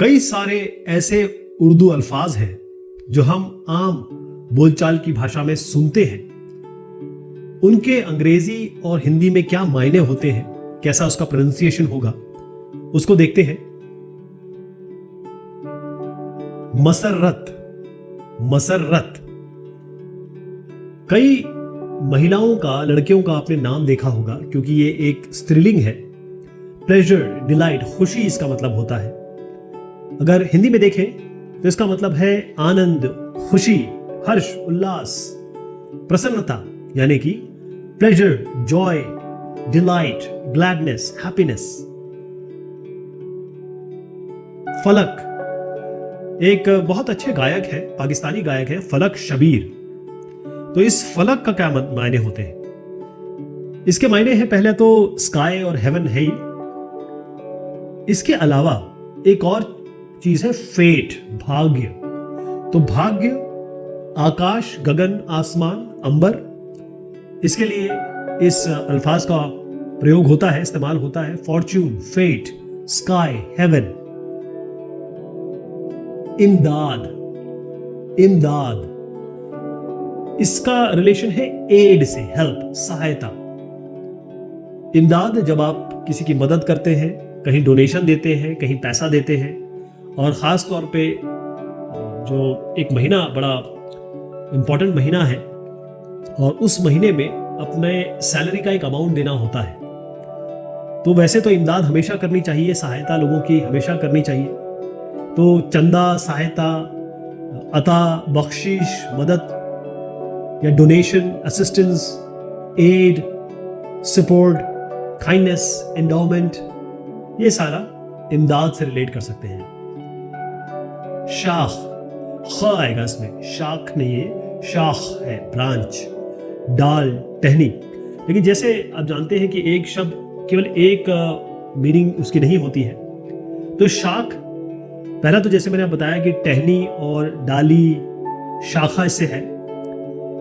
कई सारे ऐसे उर्दू अल्फाज हैं जो हम आम बोलचाल की भाषा में सुनते हैं, उनके अंग्रेजी और हिंदी में क्या मायने होते हैं, कैसा उसका प्रोनाउंसिएशन होगा, उसको देखते हैं। मसर्रत, मसर्रत। कई महिलाओं का, लड़कियों का आपने नाम देखा होगा क्योंकि ये एक स्त्रीलिंग है। प्लेजर, डिलाइट, खुशी इसका मतलब होता है। अगर हिंदी में देखें तो इसका मतलब है आनंद, खुशी, हर्ष, उल्लास, प्रसन्नता, यानी कि pleasure, Joy, delight, gladness, happiness. फलक, एक बहुत अच्छे गायक है, पाकिस्तानी गायक है फलक शबीर। तो इस फलक का क्या मायने होते हैं? इसके मायने हैं पहले तो स्काई और हेवन है ही। इसके अलावा एक और चीज है फेट, भाग्य। तो भाग्य, आकाश, गगन, आसमान, अंबर, इसके लिए इस अल्फाज का प्रयोग होता है, इस्तेमाल होता है। Fortune, fate, sky, heaven. इमदाद, इमदाद, इसका रिलेशन है एड से, हेल्प, सहायता। इमदाद, जब आप किसी की मदद करते हैं, कहीं डोनेशन देते हैं, कहीं पैसा देते हैं, और ख़ास तौर पे जो एक महीना बड़ा इम्पॉर्टेंट महीना है और उस महीने में अपने सैलरी का एक अमाउंट देना होता है, तो वैसे तो इमदाद हमेशा करनी चाहिए, सहायता लोगों की हमेशा करनी चाहिए। तो चंदा, सहायता, अता, बख्शिश, मदद या donation, assistance, aid, support, kindness, endowment, ये सारा इमदाद से रिलेट कर सकते हैं। शाख, ख आएगा इसमें, शाख नहीं है, शाख है, ब्रांच, डाल, टहनी। लेकिन जैसे आप जानते हैं कि एक शब्द केवल एक मीनिंग उसकी नहीं होती है, तो शाख, पहला तो जैसे मैंने बताया कि टहनी और डाली, शाखा इससे है।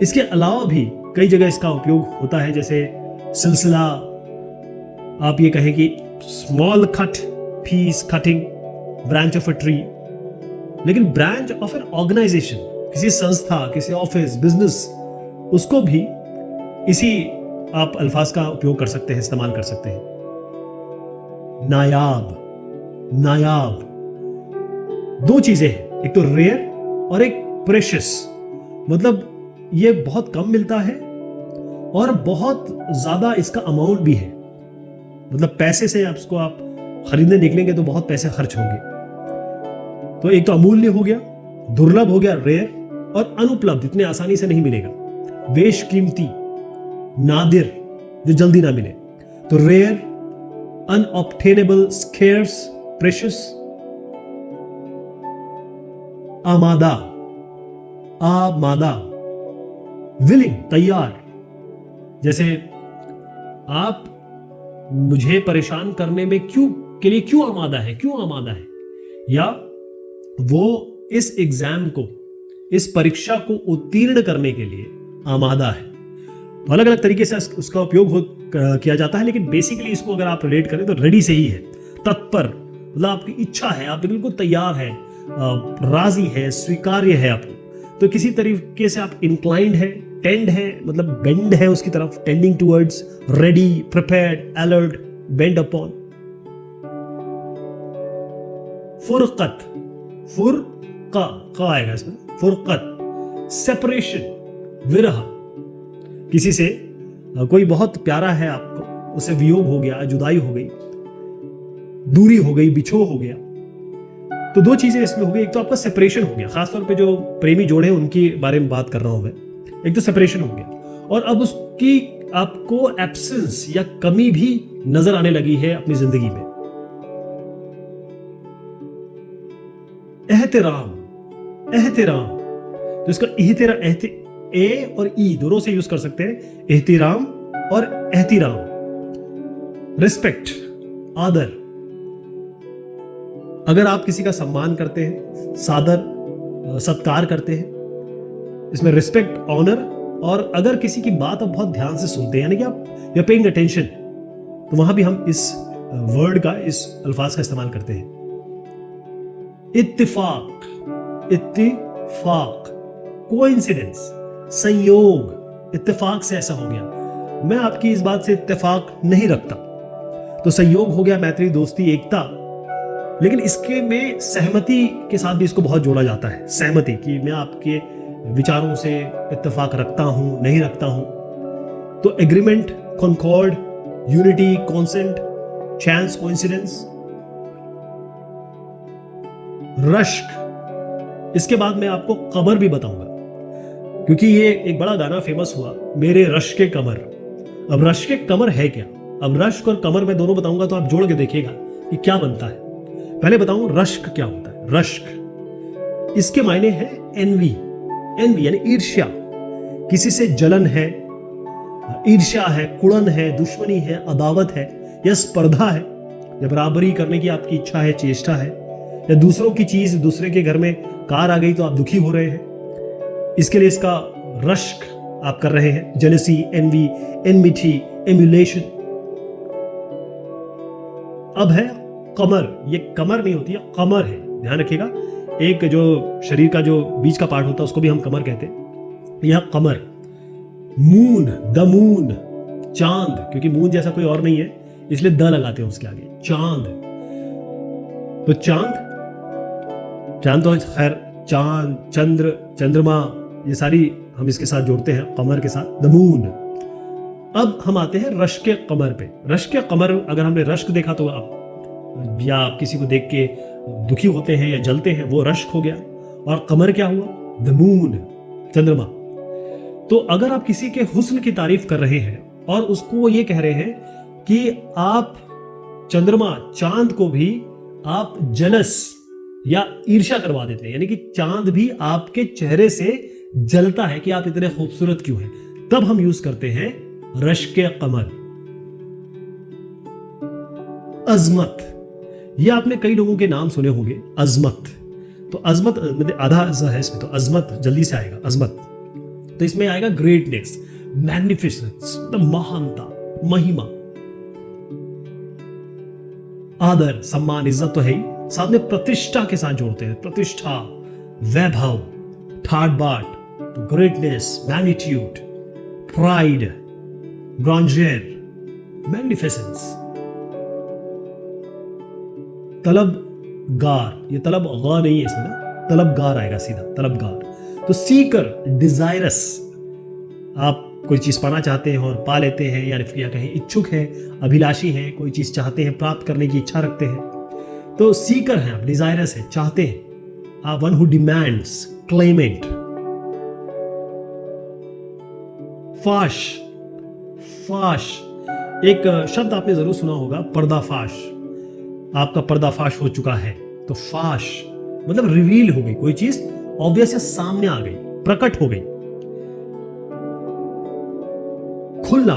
इसके अलावा भी कई जगह इसका उपयोग होता है, जैसे सिलसिला, आप ये कहें कि small cut, piece, cutting, branch of a tree. लेकिन ब्रांच ऑफ एन ऑर्गेनाइजेशन, किसी संस्था, किसी ऑफिस, बिजनेस, उसको भी इसी आप अल्फाज का उपयोग कर सकते हैं, इस्तेमाल कर सकते हैं। नायाब, नायाब, दो चीजें हैं, एक तो रेयर और एक प्रेशियस। मतलब ये बहुत कम मिलता है और बहुत ज्यादा इसका अमाउंट भी है। मतलब पैसे से आप खरीदने निकलेंगे तो बहुत पैसे खर्च होंगे। तो एक तो अमूल्य हो गया, दुर्लभ हो गया, रेयर, और अनुपलब्ध, इतने आसानी से नहीं मिलेगा, बेशकीमती, नादिर, जो जल्दी ना मिले। तो रेयर, अनऑब्टेनेबल, स्केर्स, प्रेशियस। आमादा, आमादा, विलिंग, तैयार। जैसे आप मुझे परेशान करने में के लिए क्यों आमादा है, क्यों आमादा है, या वो इस एग्जाम को, इस परीक्षा को उत्तीर्ण करने के लिए आमादा है। तो अलग अलग तरीके से उसका उपयोग किया जाता है, लेकिन बेसिकली इसको अगर आप रिलेट करें तो रेडी से ही है, तत्पर, मतलब आपकी इच्छा है, आप बिल्कुल तैयार है, राजी है, स्वीकार्य है आपको। तो किसी तरीके से आप इंक्लाइंड है, टेंड है, मतलब बेंड है उसकी तरफ, tending towards, ready, prepared, alert, bend upon. फुरकत, फुरका, का आएगा इसमें, फुरकत, सेपरेशन, विरह। किसी से कोई बहुत प्यारा है आपको, उससे वियोग हो गया, जुदाई हो गई, दूरी हो गई, बिछोह हो गया। तो दो चीजें इसमें हो गई, एक तो आपका सेपरेशन हो गया, खासतौर पे जो प्रेमी जोड़े हैं उनके बारे में बात कर रहा हूं मैं। एक तो सेपरेशन हो गया, और अब उसकी आपको एब्सेंस या कमी भी नजर आने लगी है अपनी जिंदगी में। एहतिराम, एहतिराम, तो इसका ए और ई दोनों से यूज कर सकते हैं, एहतिराम और एहतिराम। रिस्पेक्ट, आदर। अगर आप किसी का सम्मान करते हैं, सादर, सत्कार करते हैं, इसमें रिस्पेक्ट, ऑनर। और अगर किसी की बात आप बहुत ध्यान से सुनते हैं, यानी कि आप यू पेइंग अटेंशन, तो वहां भी हम इस वर्ड का, इस अल्फाज का इस्तेमाल करते हैं। इत्तिफाक, इत्तिफाक, कोइंसिडेंस, संयोग, इत्तिफाक से ऐसा हो गया। मैं आपकी इस बात से इत्तिफाक नहीं रखता, तो संयोग हो गया, मैत्री, दोस्ती, एकता। लेकिन इसके में सहमति के साथ भी इसको बहुत जोड़ा जाता है, सहमति, कि मैं आपके विचारों से इत्तेफाक रखता हूं, नहीं रखता हूं। तो agreement, concord, unity, consent, chance, coincidence. रश्क, इसके बाद मैं आपको कमर भी बताऊंगा, क्योंकि ये एक बड़ा गाना फेमस हुआ, मेरे रश्क के कमर। अब रश्क के कमर है क्या? अब रश्क और कमर मैं दोनों बताऊंगा, तो आप जोड़ के देखिएगा कि क्या बनता है। पहले बताऊं रश्क क्या होता है। रश्क, इसके मायने है एनवी, एनवी यानी ईर्ष्या, किसी से जलन है, ईर्ष्या है, कुड़न है, दुश्मनी है, अदावत है, या स्पर्धा है, या बराबरी करने की आपकी इच्छा है, चेष्टा है, या दूसरों की चीज, दूसरे के घर में कार आ गई तो आप दुखी हो रहे हैं, इसके लिए इसका रश्क आप कर रहे हैं। Jealousy, envy, enmity, emulation. अब है कमर, ये कमर नहीं होती है, कमर है, ध्यान रखिएगा। एक जो शरीर का जो बीच का पार्ट होता है उसको भी हम कमर कहते हैं, यह कमर। मून, द मून, चांद, क्योंकि मून जैसा कोई और नहीं है इसलिए द लगाते हैं उसके आगे, चांद। तो चांद, चांद तो खैर, चांद, चंद्र, चंद्रमा, ये सारी हम इसके साथ जोड़ते हैं कमर के साथ, द मून। अब हम आते हैं रश्क के कमर पे। रश्क के कमर, अगर हमने रश्क देखा तो आप, या आप किसी को देख के दुखी होते हैं या जलते हैं, वो रश्क हो गया। और कमर क्या हुआ? द मून, चंद्रमा। तो अगर आप किसी के हुस्न की तारीफ कर रहे हैं और उसको ये कह रहे हैं कि आप चंद्रमा, चांद को भी आप जलस या ईर्ष्या करवा देते हैं, यानी कि चांद भी आपके चेहरे से जलता है कि आप इतने खूबसूरत क्यों हैं, तब हम यूज करते हैं रश्क के कमर। अजमत, ये आपने कई लोगों के नाम सुने होंगे, अजमत। तो अजमत मतलब आधा है इसमें, तो अजमत जल्दी से आएगा, अजमत। तो इसमें आएगा ग्रेटनेस, मैग्निफिसेंस, महानता, महिमा, आदर, सम्मान, इज्जत तो है ही, साथ में प्रतिष्ठा के साथ जोड़ते हैं, प्रतिष्ठा, वैभव, ठाट बाट, तो greatness, magnitude, pride, grandeur, magnificence. तलबगार, ये तलब गा नहीं है इसमें ना, तलबगार आएगा सीधा, तलबगार। तो सीकर, डिजायरस, आप कोई चीज पाना चाहते हैं और पा लेते हैं, या कहें इच्छुक है, अभिलाषी है, कोई चीज चाहते हैं, प्राप्त करने की इच्छा रखते हैं, तो सीकर हैं आप, डिजायरस है, चाहते हैं आप। One who demands, claimant. फाश, फाश, एक शब्द आपने जरूर सुना होगा, पर्दाफाश, आपका पर्दाफाश हो चुका है। तो फाश मतलब रिवील हो गई, कोई चीज ऑब्वियस सामने आ गई, प्रकट हो गई। खुलना,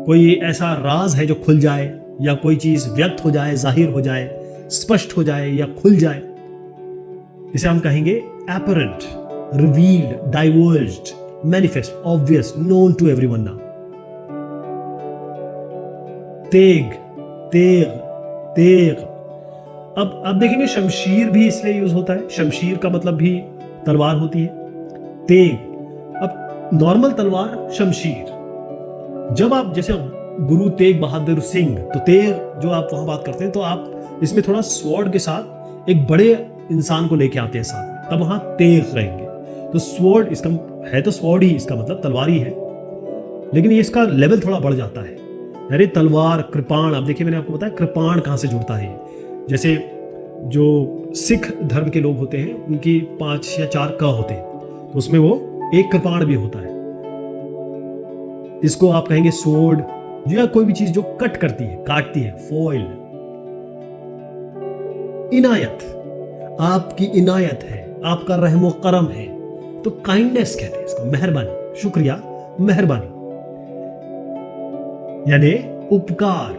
कोई ऐसा राज है जो खुल जाए, या कोई चीज व्यक्त हो जाए, जाहिर हो जाए, स्पष्ट हो जाए या खुल जाए, इसे हम कहेंगे apparent, revealed, divulged, manifest, obvious, known to everyone now. तेग, तेग, तेग। अब देखेंगे शमशीर भी इसलिए यूज होता है, शमशीर का मतलब भी तलवार होती है, तेग। अब नॉर्मल तलवार, शमशीर। जब आप जैसे गुरु तेग बहादुर सिंह, तो तेग जो आप वहां बात करते हैं, तो आप इसमें थोड़ा स्वॉर्ड के साथ एक बड़े इंसान को लेके आते हैं साथ, तब वहां तेग कहेंगे। तो स्वॉर्ड इसका है, तो स्वॉर्ड ही इसका मतलब तलवार ही है, लेकिन ये इसका लेवल थोड़ा बढ़ जाता है। अरे तलवार, कृपाण, अब देखिए मैंने आपको बताया कृपाण कहां से जुड़ता है। जैसे जो सिख धर्म के लोग होते हैं उनकी 5 या 4 क होते हैं, तो उसमें वो एक कृपाण भी होता है। इसको आप कहेंगे स्वॉर्ड, या कोई भी चीज जो कट करती है, काटती है, फॉइल। इनायत, आपकी इनायत है, आपका रहमो करम है, तो काइंडनेस कहते हैं इसको, मेहरबानी, शुक्रिया, मेहरबानी, यानी उपकार,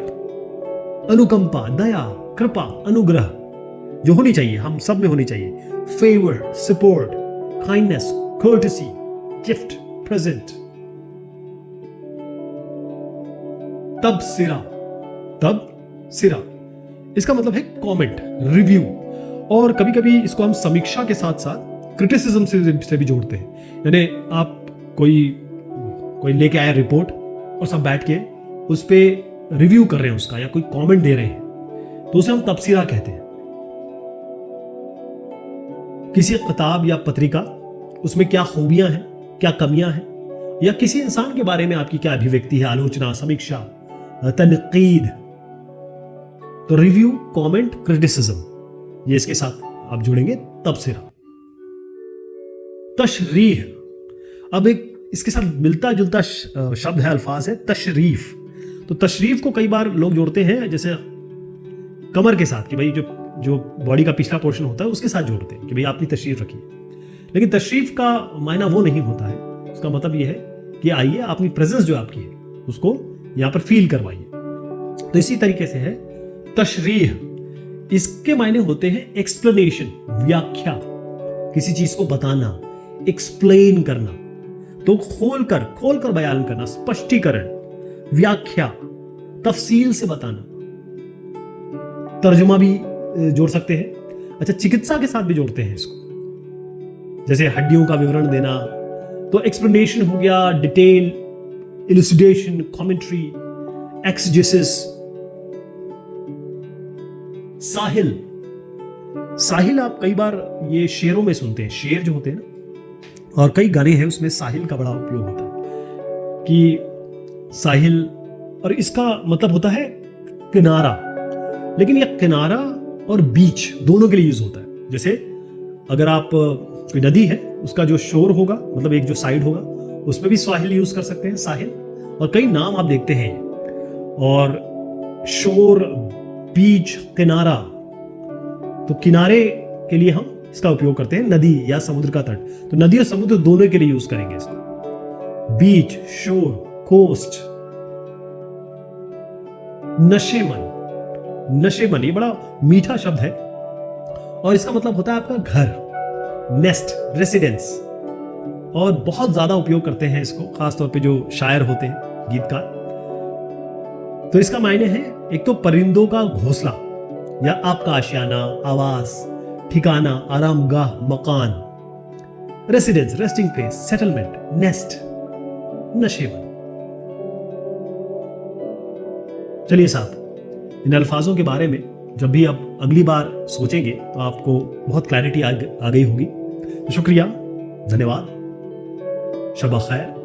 अनुकंपा, दया, कृपा, अनुग्रह, जो होनी चाहिए, हम सब में होनी चाहिए। Favour, support, kindness, courtesy, gift, present. तब सिरा, तब सिरा, इसका मतलब है कमेंट, रिव्यू, और कभी कभी इसको हम समीक्षा के साथ साथ क्रिटिसिज्म से भी जोड़ते हैं। यानी आप कोई लेके आया रिपोर्ट और सब बैठ के उस पर रिव्यू कर रहे हैं उसका, या कोई कमेंट दे रहे हैं, तो उसे हम तबसीरा कहते हैं। किसी किताब या पत्रिका, उसमें क्या खूबियां हैं, क्या कमियां हैं, या किसी इंसान के बारे में आपकी क्या अभिव्यक्ति है, आलोचना, समीक्षा, तनकीद, तो रिव्यू, कमेंट, क्रिटिसिज्म, ये इसके साथ आप जोड़ेंगे तबसीरा। तशरीह, अब एक इसके साथ मिलता जुलता शब्द है, अल्फाज है तशरीफ। तो तशरीफ को कई बार लोग जोड़ते हैं जैसे कमर के साथ, कि भाई जो बॉडी का पिछला पोर्शन होता है उसके साथ जोड़ते हैं कि भाई आपने तशरीफ रखी है। लेकिन तशरीफ का मायना वो नहीं होता है। उसका मतलब ये है कि आइए, अपनी प्रेजेंस जो आपकी है उसको यहां पर फील करवाइए। तो इसी तरीके से है तशरीह। इसके मायने होते हैं एक्सप्लेनेशन, व्याख्या, किसी चीज को बताना, एक्सप्लेन करना, तो खोलकर बयान करना, स्पष्टीकरण, व्याख्या, तफसील से बताना। तर्जुमा भी जोड़ सकते हैं। अच्छा, चिकित्सा के साथ भी जोड़ते हैं इसको, जैसे हड्डियों का विवरण देना, तो एक्सप्लेनेशन हो गया, डिटेल, इलुसिडेशन, कमेंट्री, एक्सजेसिस। साहिल आप कई बार ये शेरों में सुनते हैं, शेर जो होते हैं ना, और कई गाने हैं उसमें साहिल का बड़ा उपयोग होता है कि साहिल, और इसका मतलब होता है किनारा। लेकिन यह किनारा और बीच दोनों के लिए यूज होता है। जैसे अगर आप कोई नदी है, उसका जो शोर होगा, मतलब एक जो साइड होगा, उसमें भी साहिल यूज कर सकते हैं, साहिल। और कई नाम आप देखते हैं, और शोर, बीच, किनारा, तो किनारे के लिए हम इसका उपयोग करते हैं, नदी या समुद्र का तट। तो नदी और समुद्र दोनों के लिए यूज करेंगे इसको। बीच, शोर, कोस्ट। नशेमन, नशेमन ये बड़ा मीठा शब्द है, और इसका मतलब होता है आपका घर, नेस्ट, रेसिडेंस। और बहुत ज्यादा उपयोग करते हैं इसको, खासतौर पे जो शायर होते हैं, गीतकार। तो इसका मायने है एक तो परिंदों का घोंसला, या आपका आशियाना, आवास, ठिकाना, आरामगाह, मकान, residence, resting place, settlement, nest, Nasheman. चलिए साहब, इन अल्फाजों के बारे में जब भी आप अगली बार सोचेंगे तो आपको बहुत क्लैरिटी आ गई होगी। तो शुक्रिया, धन्यवाद, शब खैर।